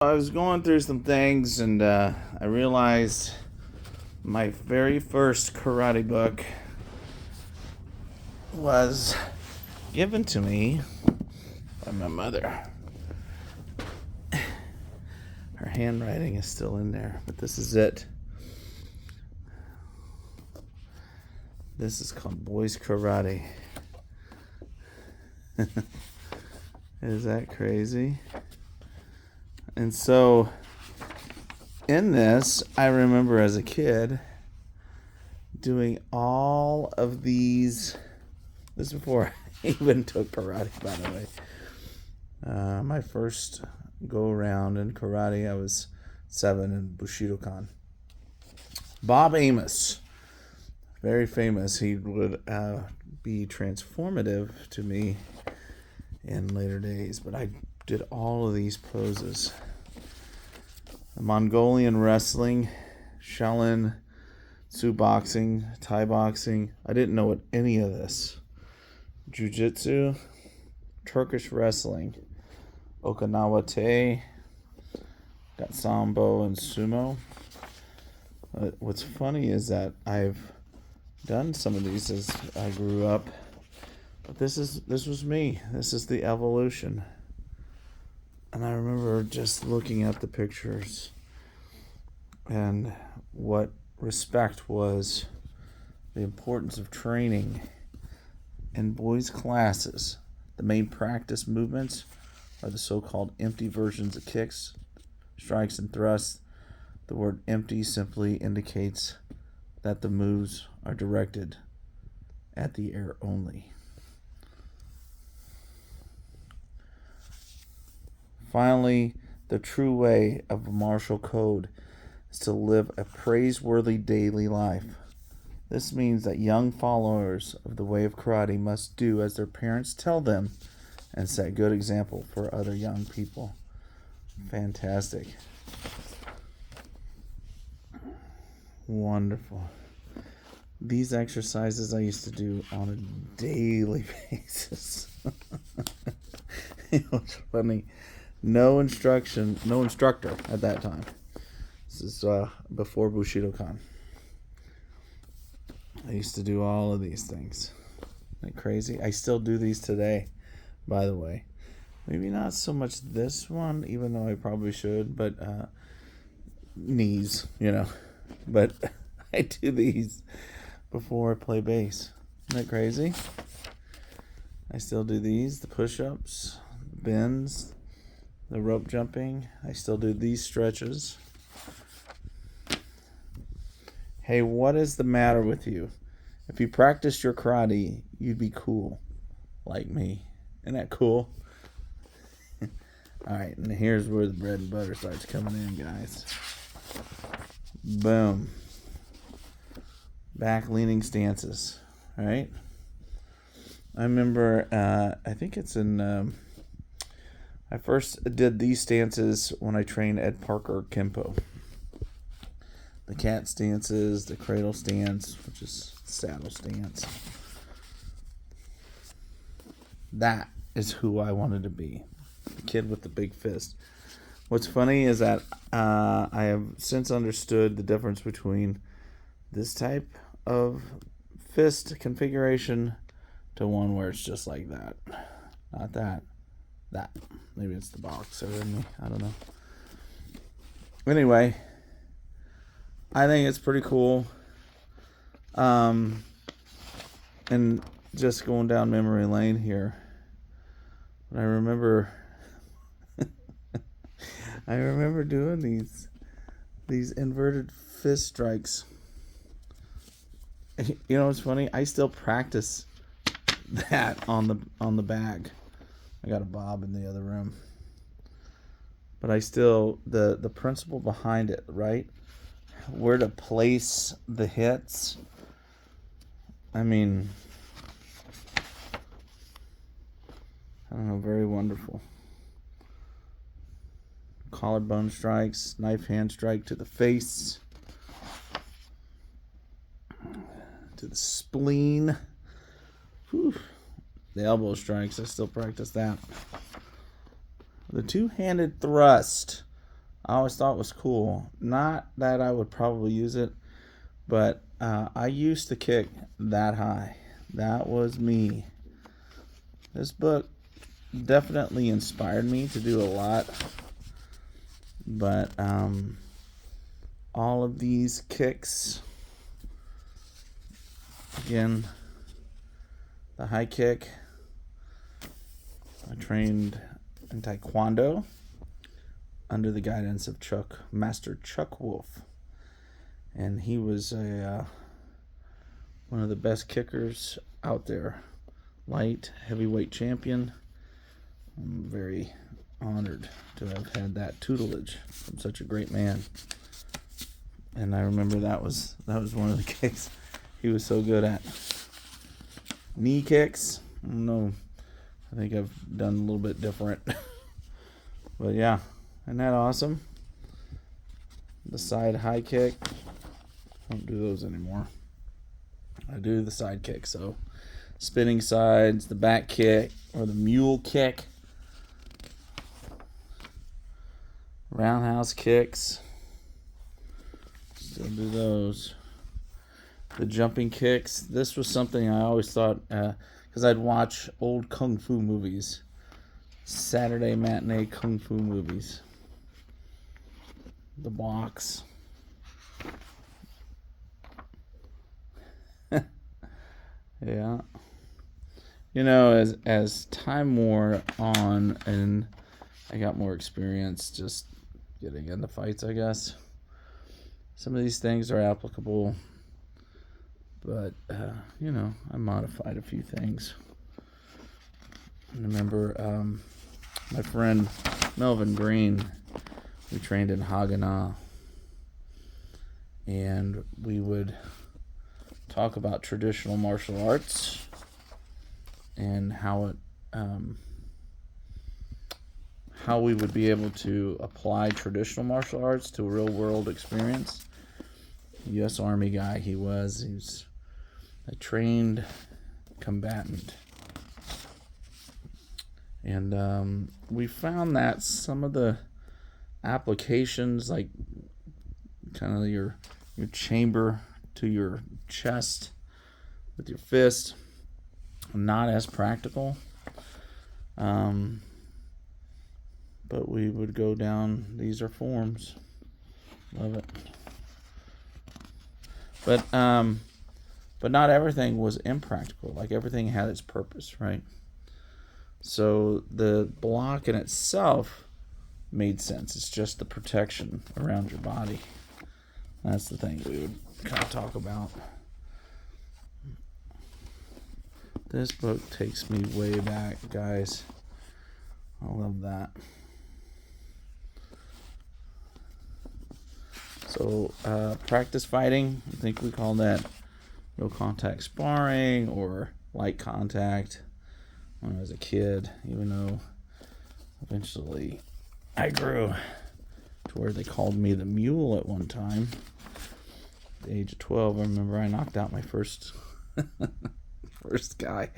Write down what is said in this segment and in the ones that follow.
I was going through some things and I realized my very first karate book was given to me by my mother. Her handwriting is still in there, but this is it. This is called Boys Karate. Is that crazy? And so, in this, I remember as a kid doing all of these. This is before I even took karate, by the way. My first go around in karate, I was 7 in Bushidokan. Bob Amos, very famous. He would be transformative to me in later days, but I did all of these poses. Mongolian wrestling, Shaolin, Tsu boxing, Thai boxing. I didn't know what any of this. Jiu-jitsu, Turkish wrestling, Okinawa Te, got Sambo and Sumo. What's funny is that I've done some of these as I grew up, but this was me. This is the evolution. And I remember just looking at the pictures and what respect was, the importance of training in boys' classes. The main practice movements are the so-called empty versions of kicks, strikes, and thrusts. The word empty simply indicates that the moves are directed at the air only. Finally, the true way of a martial code is to live a praiseworthy daily life. This means that young followers of the way of karate must do as their parents tell them and set good example for other young people. Fantastic. Wonderful. These exercises I used to do on a daily basis. It was funny. No instructor at that time. This is before Bushidokan. I used to do all of these things. Isn't that crazy? I still do these today, by the way. Maybe not so much this one, even though I probably should, but knees, But I do these before I play bass. Isn't that crazy? I still do these, the push-ups, the bends, the rope jumping. I still do these stretches. Hey, what is the matter with you? If you practiced your karate, you'd be cool, like me. Isn't that cool? All right, and here's where the bread and butter starts coming in, guys. Boom. Back leaning stances, all right? I remember, I think it's in... I first did these stances when I trained at Parker Kempo. The cat stances, the cradle stance, which is saddle stance. That is who I wanted to be. The kid with the big fist. What's funny is that I have since understood the difference between this type of fist configuration to one where it's just like that. Not that. That. Maybe it's the boxer in me. I don't know. Anyway, I think it's pretty cool. And just going down memory lane here. But I remember doing these inverted fist strikes. You know what's funny? I still practice that on the bag. I got a Bob in the other room. But I still, the principle behind it, right? Where to place the hits. I mean, I don't know, very wonderful. Collarbone strikes, knife hand strike to the face, to the spleen. Whew. The elbow strikes, I still practice that. The two-handed thrust I always thought was cool. Not that I would probably use it, but I used to kick that high. That was me. This book definitely inspired me to do a lot, but all of these kicks, again, the high kick, I trained in Taekwondo under the guidance of Master Chuck Wolf, and he was one of the best kickers out there, light heavyweight champion. I'm very honored to have had that tutelage from such a great man. And I remember that was one of the kicks he was so good at. Knee kicks, I don't know. I think I've done a little bit different. But yeah, isn't that awesome? The side high kick. I don't do those anymore. I do the side kick. So spinning sides, the back kick, or the mule kick. Roundhouse kicks. Still do those. The jumping kicks. This was something I always thought, because I'd watch old kung fu movies. Saturday matinee kung fu movies. The blocks. Yeah. You know, as time wore on and I got more experience just getting into fights, I guess, some of these things are applicable, but, you know, I modified a few things. I remember my friend Melvin Green, we trained in Haganah, and we would talk about traditional martial arts and how we would be able to apply traditional martial arts to a real world experience. U.S. Army guy he was. He's a trained combatant. And we found that some of the applications, like kind of your chamber to your chest with your fist, not as practical. But we would go down, these are forms. Love it. But not everything was impractical. Like everything had its purpose, right? So the block in itself made sense. It's just the protection around your body. That's the thing we would kind of talk about. This book takes me way back, guys. I love that. So, practice fighting, I think we call that no contact sparring or light contact when I was a kid, even though eventually I grew to where they called me the mule at one time. At the age of 12, I remember I knocked out my first guy.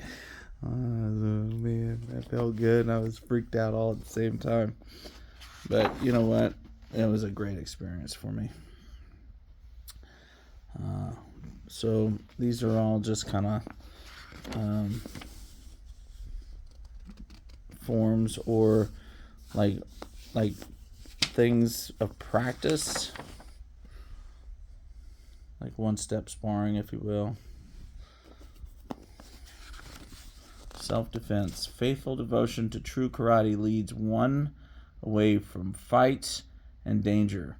Oh, man, that felt good, and I was freaked out all at the same time. But you know what? It was a great experience for me. So these are all just kind of forms or like things of practice, like one-step sparring, if you will. Self-defense. Faithful devotion to true karate leads one away from fights and danger,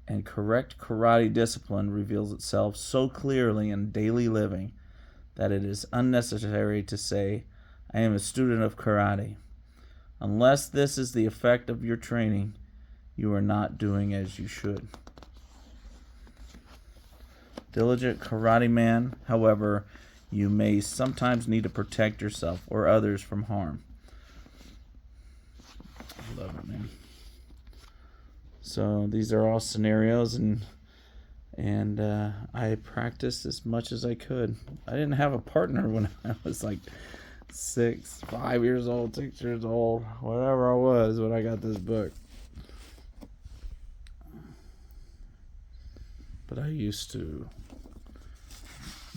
and correct karate discipline reveals itself so clearly in daily living that it is unnecessary to say, I am a student of karate. Unless this is the effect of your training, you are not doing as you should. Diligent karate man, however, you may sometimes need to protect yourself or others from harm. I love it, man. So these are all scenarios, and I practiced as much as I could. I didn't have a partner when I was like 5 years old, 6 years old, whatever I was when I got this book. But I used to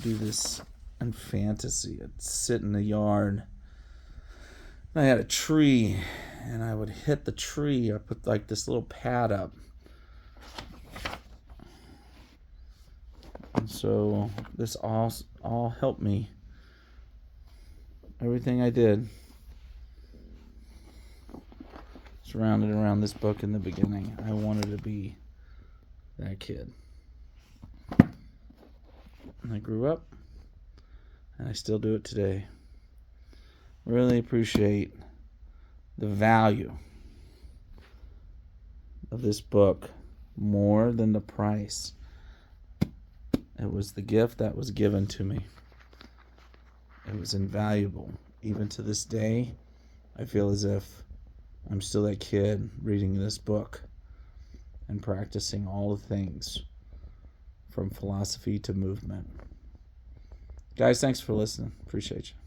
do this in fantasy. I'd sit in the yard. And I had a tree, and I would hit the tree. I put like this little pad up. And so this all helped me. Everything I did surrounded around this book in the beginning. I wanted to be that kid. And I grew up, and I still do it today. Really appreciate the value of this book more than the price. It was the gift that was given to me. It was invaluable. Even to this day, I feel as if I'm still that kid reading this book and practicing all the things from philosophy to movement. Guys, thanks for listening. Appreciate you.